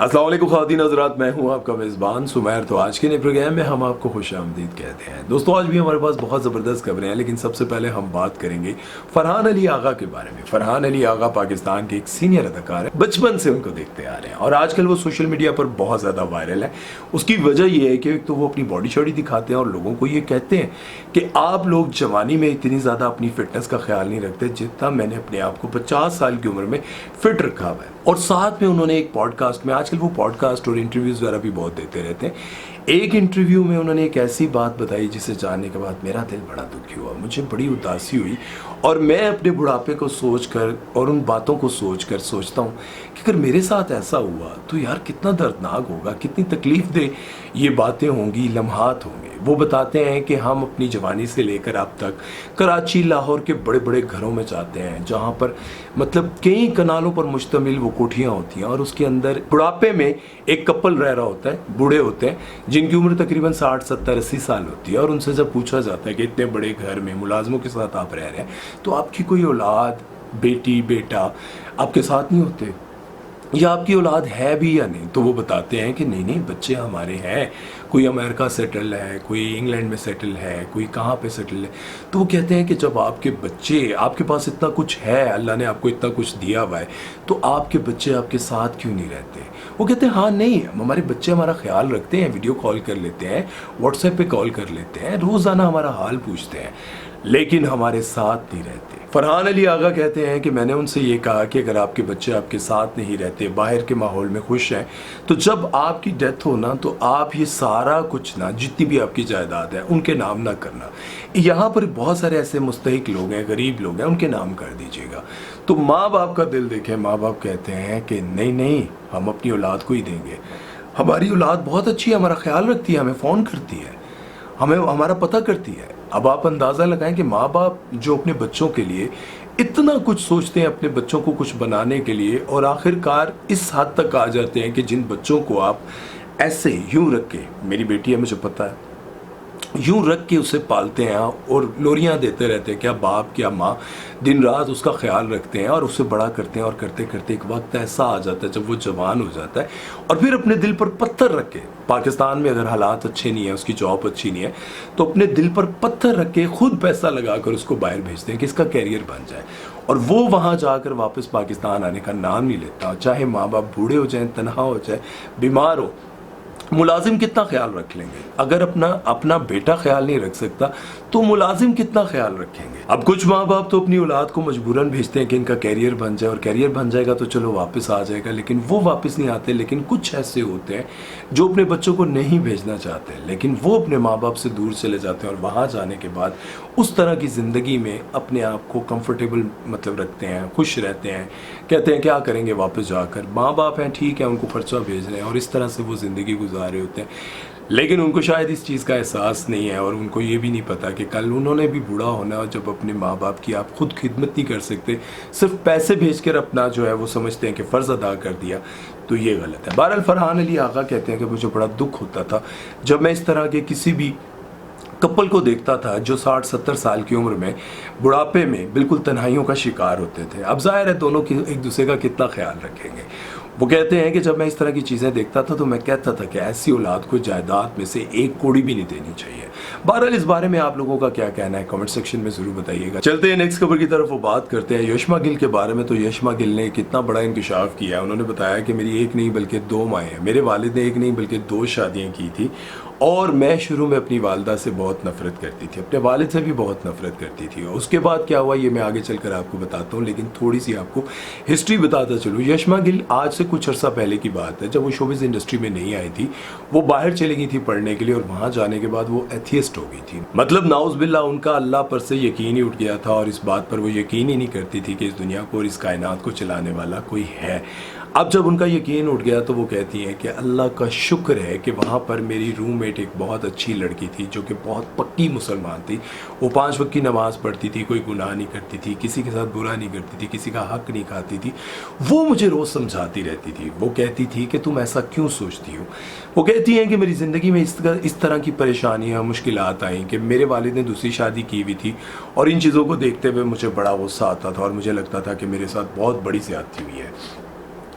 अस्सलाम वालेकुम ख़वातीन हज़रात, मैं हूं आपका मेज़बान सुमैर। तो आज के नए प्रोग्राम में हम आपको खुश आमदीद कहते हैं। दोस्तों, आज भी हमारे पास बहुत ज़बरदस्त खबरें हैं, लेकिन सबसे पहले हम बात करेंगे फरहान अली आगा के बारे में। फरहान अली आगा पाकिस्तान के एक सीनियर अदाकार हैं, बचपन से उनको देखते आ रहे हैं और आजकल वो सोशल मीडिया पर बहुत ज़्यादा वायरल है। उसकी वजह यह है कि एक तो वो अपनी बॉडी शॉडी दिखाते हैं और लोगों को ये कहते हैं कि आप लोग जवानी में इतनी ज़्यादा अपनी फिटनेस का ख्याल नहीं रखते जितना मैंने अपने आप को 50 साल की उम्र में फिट रखा हुआ है। और साथ में उन्होंने एक पॉडकास्ट में, आजकल वो पॉडकास्ट और इंटरव्यूज़ वगैरह भी बहुत देते रहते हैं, एक इंटरव्यू में उन्होंने एक ऐसी बात बताई जिसे जानने के बाद मेरा दिल बड़ा दुखी हुआ, मुझे बड़ी उदासी हुई। और मैं अपने बुढ़ापे को सोचकर और उन बातों को सोचकर सोचता हूँ कि अगर मेरे साथ ऐसा हुआ तो यार कितना दर्दनाक होगा, कितनी तकलीफ दे ये बातें होंगी, लम्हात होंगे। वो बताते हैं कि हम अपनी जवानी से लेकर अब तक कराची, लाहौर के बड़े बड़े घरों में जाते हैं जहाँ पर मतलब कई कनालों पर मुश्तमिल वो कोठियाँ होती हैं और उसके अंदर बुढ़ापे में एक कपल रह रहा होता है, बूढ़े होते हैं जिनकी उम्र तकरीबन 60, 70, 80 साल होती है। और उनसे जब पूछा जाता है कि इतने बड़े घर में मुलाजमों के साथ आप रह रहे हैं तो आपकी कोई औलाद, बेटी, बेटा आपके साथ नहीं होते या आपकी औलाद है भी या नहीं, तो वो बताते हैं कि नहीं नहीं, बच्चे हमारे हैं, कोई अमेरिका सेटल है, कोई इंग्लैंड में सेटल है, कोई कहाँ पे सेटल है। तो वो कहते हैं कि जब आपके बच्चे, आपके पास इतना कुछ है, अल्लाह ने आपको इतना कुछ दिया हुआ है, तो आपके बच्चे आपके साथ क्यों नहीं रहते। वो कहते हैं हाँ नहीं, हमारे बच्चे हमारा ख्याल रखते हैं, वीडियो कॉल कर लेते हैं, व्हाट्सएप पे कॉल कर लेते हैं, रोज़ाना हमारा हाल पूछते हैं, लेकिन हमारे साथ नहीं रहते। फरहान अली आगा कहते हैं कि मैंने उनसे ये कहा कि अगर आपके बच्चे आपके साथ नहीं रहते, बाहर के माहौल में खुश हैं, तो जब आपकी डेथ हो ना, तो आप ये सारा कुछ ना, जितनी भी आपकी जायदाद है उनके नाम ना करना। यहाँ पर बहुत सारे ऐसे मुस्तहिक लोग हैं, गरीब लोग हैं, उनके नाम कर दीजिएगा। तो माँ बाप का दिल देखें, माँ बाप कहते हैं कि नहीं नहीं, हम अपनी औलाद को ही देंगे, हमारी औलाद बहुत अच्छी है, हमारा ख्याल रखती है, हमें फ़ोन करती है, हमें हमारा पता करती है। अब आप अंदाज़ा लगाएं कि माँ बाप जो अपने बच्चों के लिए इतना कुछ सोचते हैं, अपने बच्चों को कुछ बनाने के लिए, और आखिरकार इस हद तक आ जाते हैं कि जिन बच्चों को आप ऐसे यूं रख के, मेरी बेटी है मुझे पता है, यूं रख के उसे पालते हैं और लोरियां देते रहते हैं, क्या बाप क्या माँ दिन रात उसका ख्याल रखते हैं और उसे बड़ा करते हैं। और करते करते एक वक्त ऐसा आ जाता है जब वो जवान हो जाता है और फिर अपने दिल पर पत्थर रख के, पाकिस्तान में अगर हालात अच्छे नहीं है, उसकी जॉब अच्छी नहीं है, तो अपने दिल पर पत्थर रख के खुद पैसा लगाकर उसको बाहर भेजते हैं कि इसका कैरियर बन जाए। और वो वहाँ जाकर वापस पाकिस्तान आने का नाम नहीं लेता, चाहे माँ बाप बूढ़े हो जाएं, तनहा हो जाए, बीमार हो। मुलाजिम कितना ख्याल रख लेंगे? अगर अपना बेटा ख्याल नहीं रख सकता तो मुलाजिम कितना ख्याल रखेंगे। अब कुछ माँ बाप तो अपनी औलाद को मजबूरन भेजते हैं कि इनका कैरियर बन जाए, और कैरियर बन जाएगा तो चलो वापस आ जाएगा, लेकिन वो वापस नहीं आते। लेकिन कुछ ऐसे होते हैं जो अपने बच्चों को नहीं भेजना चाहते, लेकिन वो अपने माँ बाप से दूर चले जाते हैं और वहाँ जाने के बाद उस तरह की ज़िंदगी में अपने आप को कंफर्टेबल मतलब रखते हैं, खुश रहते हैं, कहते हैं क्या करेंगे वापस जाकर, माँ बाप हैं ठीक है, उनको खर्चा भेज रहे हैं, और इस तरह से वो ज़िंदगी गुजार रहे होते हैं। लेकिन उनको शायद इस चीज़ का एहसास नहीं है और उनको ये भी नहीं पता कि कल उन्होंने भी बूढ़ा होना है, और जब अपने माँ बाप की आप खुद खिदमत नहीं कर सकते, सिर्फ पैसे भेज कर अपना जो है वो समझते हैं कि फ़र्ज़ अदा कर दिया, तो ये गलत है। बहरहाल फरहान अली आगा कहते हैं कि मुझे बड़ा दुख होता था जब मैं इस तरह के किसी भी कपल को देखता था जो 60, 70 साल की उम्र में बुढ़ापे में बिल्कुल तन्हाइयों का शिकार होते थे। अब जाहिर है दोनों की एक दूसरे का कितना ख्याल रखेंगे। वो कहते हैं कि जब मैं इस तरह की चीज़ें देखता था तो मैं कहता था कि ऐसी औलाद को जायदाद में से एक कौड़ी भी नहीं देनी चाहिए। बहरहाल इस बारे में आप लोगों का क्या कहना है कमेंट सेक्शन में ज़रूर बताइएगा। चलते हैं नेक्स्ट खबर की तरफ, वो बात करते हैं यशमा गिल के बारे में। तो यशमा गिल ने कितना बड़ा इंकशाफ किया है। उन्होंने बताया कि मेरी एक नहीं बल्कि 2 माएँ हैं, मेरे वालिद ने एक नहीं बल्कि 2 शादियाँ की थी, और मैं शुरू में अपनी वालदा से बहुत नफरत करती थी, अपने वालिद से भी बहुत नफरत करती थी। उसके बाद क्या हुआ ये मैं आगे चलकर आपको बताता हूँ, लेकिन थोड़ी सी आपको हिस्ट्री बताता चलूँ। यशमा गिल आज से कुछ अर्सा पहले की बात है, जब वो शोबिज़ इंडस्ट्री में नहीं आई थी, वो बाहर चली गई थी पढ़ने के लिए, और वहाँ जाने के बाद वो एथियस्ट हो गई थी। मतलब नाउज़ बिल्ला, उनका अल्लाह पर से यकीन ही उठ गया था, और इस बात पर वो यकीन ही नहीं करती थी कि इस दुनिया को और इस कायनात को चलाने वाला कोई है। अब जब उनका यकीन उठ गया तो वो कहती हैं कि अल्लाह का शुक्र है कि वहाँ पर मेरी रूममेट एक बहुत अच्छी लड़की थी जो कि बहुत पक्की मुसलमान थी। वो 5 वक्त की नमाज़ पढ़ती थी, कोई गुनाह नहीं करती थी, किसी के साथ बुरा नहीं करती थी, किसी का हक नहीं खाती थी। वो मुझे रोज़ समझाती रहती थी। वो कहती थी कि तुम ऐसा क्यों सोचती हो। वो कहती हैं कि मेरी ज़िंदगी में इस तरह की परेशानियाँ, मुश्किलात आई कि मेरे वालिद ने दूसरी शादी की हुई थी, और इन चीज़ों को देखते हुए मुझे बड़ा गुस्सा आता था और मुझे लगता था कि मेरे साथ बहुत बड़ी ज़्यादती हुई है।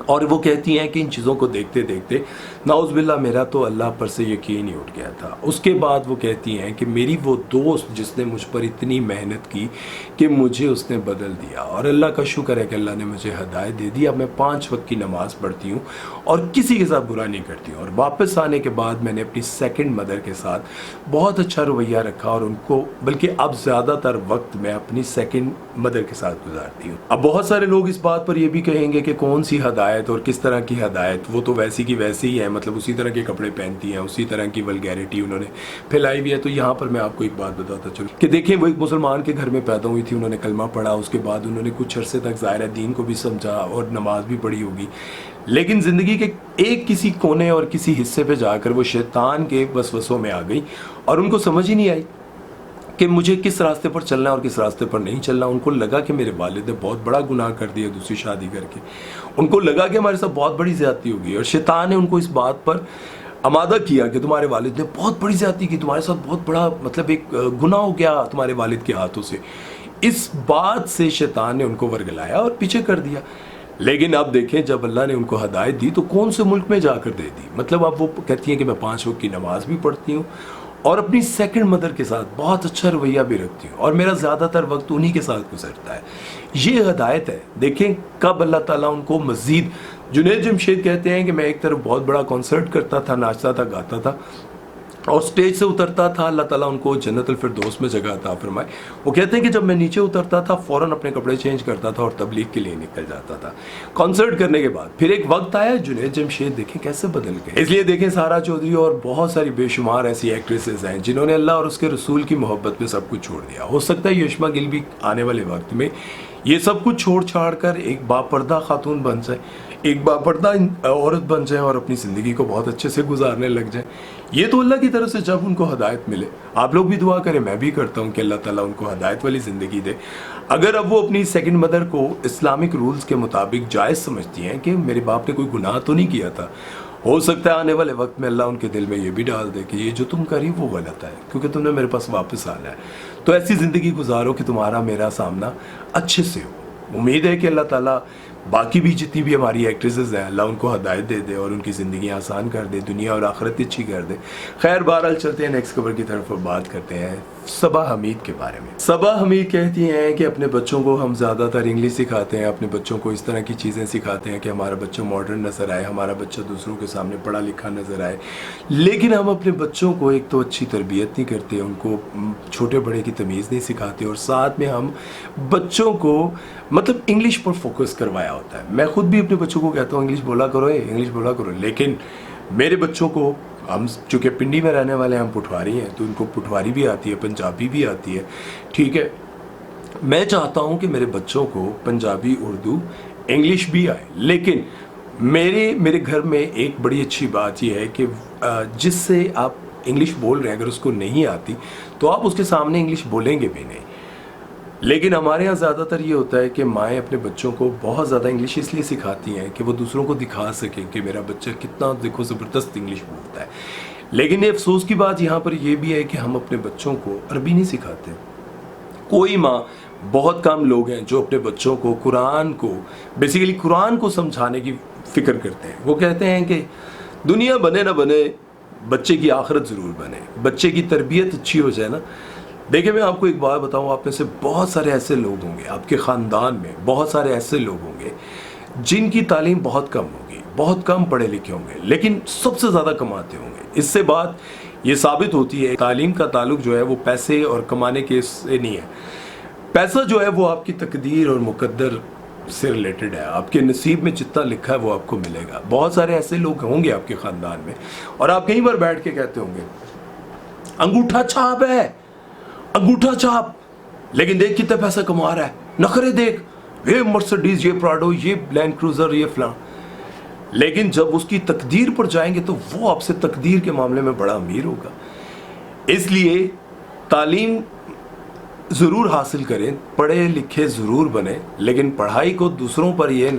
اور وہ کہتی ہیں کہ ان چیزوں کو دیکھتے دیکھتے نعوذ باللہ میرا تو اللہ پر سے یقین ہی اٹھ گیا تھا۔ اس کے بعد وہ کہتی ہیں کہ میری وہ دوست جس نے مجھ پر اتنی محنت کی کہ مجھے اس نے بدل دیا، اور اللہ کا شکر ہے کہ اللہ نے مجھے ہدایت دے دی۔ اب میں 5 وقت کی نماز پڑھتی ہوں اور کسی کے ساتھ برا نہیں کرتی ہوں۔ اور واپس آنے کے بعد میں نے اپنی سیکنڈ مدر کے ساتھ بہت اچھا رویہ رکھا، اور ان کو بلکہ اب زیادہ تر وقت میں اپنی سیکنڈ مدر کے ساتھ گزارتی ہوں۔ اب بہت سارے لوگ اس بات پر یہ بھی کہیں گے کہ کون سی ہدایت اور کس طرح کی ہدایت، وہ تو ویسی کی ویسی ہی ہے، مطلب اسی طرح کے کپڑے پہنتی ہیں، اسی طرح کی ولگیرٹی انہوں نے پھیلائی ہوئی ہے۔ تو یہاں پر میں آپ کو ایک بات بتاتا چلوں کہ دیکھیں، وہ ایک مسلمان کے گھر میں پیدا ہوئی تھی، انہوں نے کلمہ پڑھا، اس کے بعد انہوں نے کچھ عرصے تک ظاہر دین کو بھی سمجھا اور نماز بھی پڑھی ہوگی، لیکن زندگی کے ایک کسی کونے اور کسی حصے پہ جا کر وہ شیطان کے وسوسوں میں آ گئی، اور ان کو سمجھ ہی نہیں آئی کہ مجھے کس راستے پر چلنا ہے اور کس راستے پر نہیں چلنا۔ ان کو لگا کہ میرے والد نے بہت بڑا گناہ کر دیا دوسری شادی کر کے، ان کو لگا کہ ہمارے ساتھ بہت بڑی زیادتی ہوگی، اور شیطان نے ان کو اس بات پر آمادہ کیا کہ تمہارے والد نے بہت بڑی زیادتی کی، تمہارے ساتھ بہت بڑا مطلب ایک گناہ ہو گیا تمہارے والد کے ہاتھوں سے۔ اس بات سے شیطان نے ان کو ورگلایا اور پیچھے کر دیا۔ لیکن اب دیکھیں، جب اللہ نے ان کو ہدایت دی تو کون سے ملک میں جا کر دے دی، مطلب اب وہ کہتی ہیں کہ میں 5 وقت کی نماز بھی پڑھتی ہوں اور اپنی سیکنڈ مدر کے ساتھ بہت اچھا رویہ بھی رکھتی ہوں، اور میرا زیادہ تر وقت انہی کے ساتھ گزرتا ہے۔ یہ ہدایت ہے۔ دیکھیں کب اللہ تعالیٰ ان کو مزید، جنید جمشید کہتے ہیں کہ میں ایک طرف بہت بڑا کنسرٹ کرتا تھا، ناچتا تھا، گاتا تھا، اور سٹیج سے اترتا تھا، اللہ تعالیٰ ان کو جنت الفردوس میں جگہ عطا فرمائے۔ وہ کہتے ہیں کہ جب میں نیچے اترتا تھا فوراً اپنے کپڑے چینج کرتا تھا اور تبلیغ کے لیے نکل جاتا تھا کنسرٹ کرنے کے بعد۔ پھر ایک وقت آیا، جنید جمشید دیکھیں کیسے بدل گئے۔ اس لیے دیکھیں سارا چودھری اور بہت ساری بے شمار ایسی ایکٹریسز ہیں جنہوں نے اللہ اور اس کے رسول کی محبت میں سب کچھ چھوڑ دیا۔ ہو سکتا ہے یشما گل بھی آنے والے وقت میں یہ سب کچھ چھوڑ چھاڑ کر ایک باپردہ خاتون بن جائے، ایک باپردہ عورت بن جائے اور اپنی زندگی کو بہت اچھے سے گزارنے لگ جائے۔ یہ تو اللہ کی طرف سے جب ان کو ہدایت ملے۔ آپ لوگ بھی دعا کریں، میں بھی کرتا ہوں کہ اللہ تعالیٰ ان کو ہدایت والی زندگی دے۔ اگر اب وہ اپنی سیکنڈ مدر کو اسلامک رولز کے مطابق جائز سمجھتی ہیں کہ میرے باپ نے کوئی گناہ تو نہیں کیا تھا، ہو سکتا ہے آنے والے وقت میں اللہ ان کے دل میں یہ بھی ڈال دے کہ یہ جو تم کری وہ غلط ہے، کیونکہ تم نے میرے پاس واپس آنا ہے۔ تو ایسی زندگی گزارو کہ تمہارا میرا سامنا اچھے سے ہو۔ امید ہے کہ اللہ تعالیٰ باقی بھی جتنی بھی ہماری ایکٹریسز ہیں، اللہ ان کو ہدایت دے دے اور ان کی زندگیاں آسان کر دے، دنیا اور آخرت اچھی کر دے۔ خیر بہرحال چلتے ہیں نیکسٹ خبر کی طرف اور بات کرتے ہیں صبا حمید کے بارے میں۔ صبا حمید کہتی ہیں کہ اپنے بچوں کو ہم زیادہ تر انگلش سکھاتے ہیں، اپنے بچوں کو اس طرح کی چیزیں سکھاتے ہیں کہ ہمارا بچہ ماڈرن نظر آئے، ہمارا بچہ دوسروں کے سامنے پڑھا لکھا نظر آئے، لیکن ہم اپنے بچوں کو ایک تو اچھی تربیت نہیں کرتے، ان کو چھوٹے بڑے کی تمیز نہیں سکھاتے، اور ساتھ میں ہم بچوں کو مطلب انگلش پر فوکس کروایا ہوتا ہے۔ میں خود بھی اپنے بچوں کو کہتا ہوں انگلش بولا کرو، انگلش بولا کرو، لیکن میرے بچوں کو، ہم چونکہ پنڈی میں رہنے والے ہیں، ہم پٹھواری ہیں، تو ان کو پٹھواری بھی آتی ہے، پنجابی بھی آتی ہے، ٹھیک ہے۔ میں چاہتا ہوں کہ میرے بچوں کو پنجابی، اردو، انگلش بھی آئے، لیکن میرے گھر میں ایک بڑی اچھی بات یہ ہے کہ جس سے آپ انگلش بول رہے ہیں اگر اس کو نہیں آتی تو آپ اس کے سامنے انگلش بولیں گے بھی نہیں۔ لیکن ہمارے ہاں زیادہ تر یہ ہوتا ہے کہ مائیں اپنے بچوں کو بہت زیادہ انگلش اس لیے سکھاتی ہیں کہ وہ دوسروں کو دکھا سکیں کہ میرا بچہ کتنا دیکھو زبردست انگلش بولتا ہے۔ لیکن یہ افسوس کی بات یہاں پر یہ بھی ہے کہ ہم اپنے بچوں کو عربی نہیں سکھاتے۔ کوئی ماں، بہت کم لوگ ہیں جو اپنے بچوں کو بیسیکلی قرآن کو سمجھانے کی فکر کرتے ہیں۔ وہ کہتے ہیں کہ دنیا بنے نہ بنے، بچے کی آخرت ضرور بنے، بچے کی تربیت اچھی ہو جائے نا۔ دیکھیں میں آپ کو ایک بات بتاؤں، آپ میں سے بہت سارے ایسے لوگ ہوں گے، آپ کے خاندان میں بہت سارے ایسے لوگ ہوں گے جن کی تعلیم بہت کم ہوگی، بہت کم پڑھے لکھے ہوں گے، لیکن سب سے زیادہ کماتے ہوں گے۔ اس سے بات یہ ثابت ہوتی ہے تعلیم کا تعلق جو ہے وہ پیسے اور کمانے کے سے نہیں ہے۔ پیسہ جو ہے وہ آپ کی تقدیر اور مقدر سے ریلیٹڈ ہے، آپ کے نصیب میں جتنا لکھا ہے وہ آپ کو ملے گا۔ بہت سارے ایسے لوگ ہوں گے آپ کے خاندان میں، اور آپ کئی بار بیٹھ کے کہتے ہوں گے انگوٹھا چھاپ ہے، انگوٹھا چھاپ، لیکن دیکھ کتنا پیسہ کما رہا ہے، نخرے دیکھ، یہ مرسڈیز، یہ پراڈو، یہ لینڈ کروزر، یہ فلاں۔ لیکن جب اس کی تقدیر پر جائیں گے تو وہ آپ سے تقدیر کے معاملے میں بڑا امیر ہوگا۔ اس لیے تعلیم ضرور حاصل کریں، پڑھے لکھے ضرور بنے، لیکن پڑھائی کو دوسروں پر میں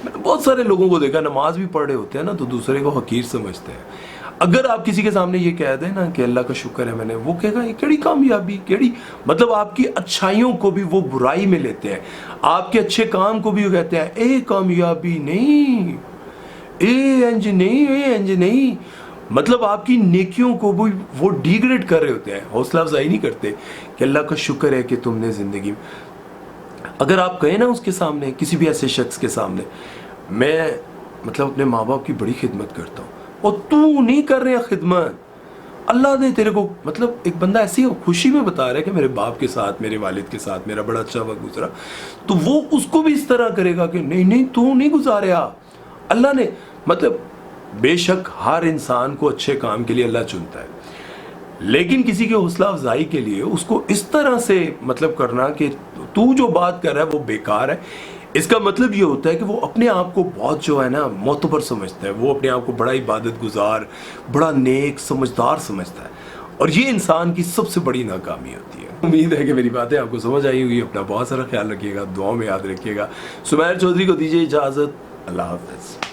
نے بہت سارے لوگوں کو دیکھا نماز بھی پڑھ رہے ہوتے ہیں نا تو دوسرے کو حقیر سمجھتے ہیں۔ اگر آپ کسی کے سامنے یہ کہہ دیں نا کہ اللہ کا شکر ہے میں نے، وہ کہے گا یہ کیڑی کامیابی، کیڑی مطلب آپ کی اچھائیوں کو بھی وہ برائی میں لیتے ہیں، آپ کے اچھے کام کو بھی وہ کہتے ہیں اے کامیابی نہیں، इंज नहीं, मतलब आपकी नेकियों को भी वो डिग्रेड कर रहे होते हैं, हौसला अफजाई नहीं करते कि अल्लाह का शुक्र है कि तुमने ज़िंदगी में। अगर आप कहें ना उसके सामने, किसी भी ऐसे शख्स के सामने, मैं मतलब अपने माँ बाप की बड़ी खिदमत करता हूँ, और तू नहीं कर रहा खिदमत, अल्लाह ने तेरे को, मतलब एक बंदा ऐसी खुशी में बता रहा है कि मेरे बाप के साथ, मेरे वालिद के साथ मेरा बड़ा अच्छा वक्त गुजरा, तो वो उसको भी इस तरह करेगा कि नहीं नहीं तू नहीं गुजारा, अल्लाह ने, मतलब बेशक हर इंसान को अच्छे काम के लिए अल्लाह चुनता है, लेकिन किसी के हौसला अफजाई के लिए उसको इस तरह से मतलब करना कि तू जो बात कर रहा है वो बेकार है, इसका मतलब ये होता है कि वो अपने आप को बहुत जो है ना मोतबर समझता है, वो अपने आप को बड़ा इबादत गुजार, बड़ा नेक, समझदार समझता है, और ये इंसान की सबसे बड़ी नाकामी होती है। उम्मीद है कि मेरी बातें आपको समझ आई होगी। अपना बहुत सारा ख्याल रखिएगा, दुआ में याद रखिएगा। सुमैर चौधरी को दीजिए इजाज़त, अल्लाह हाफ़िज़।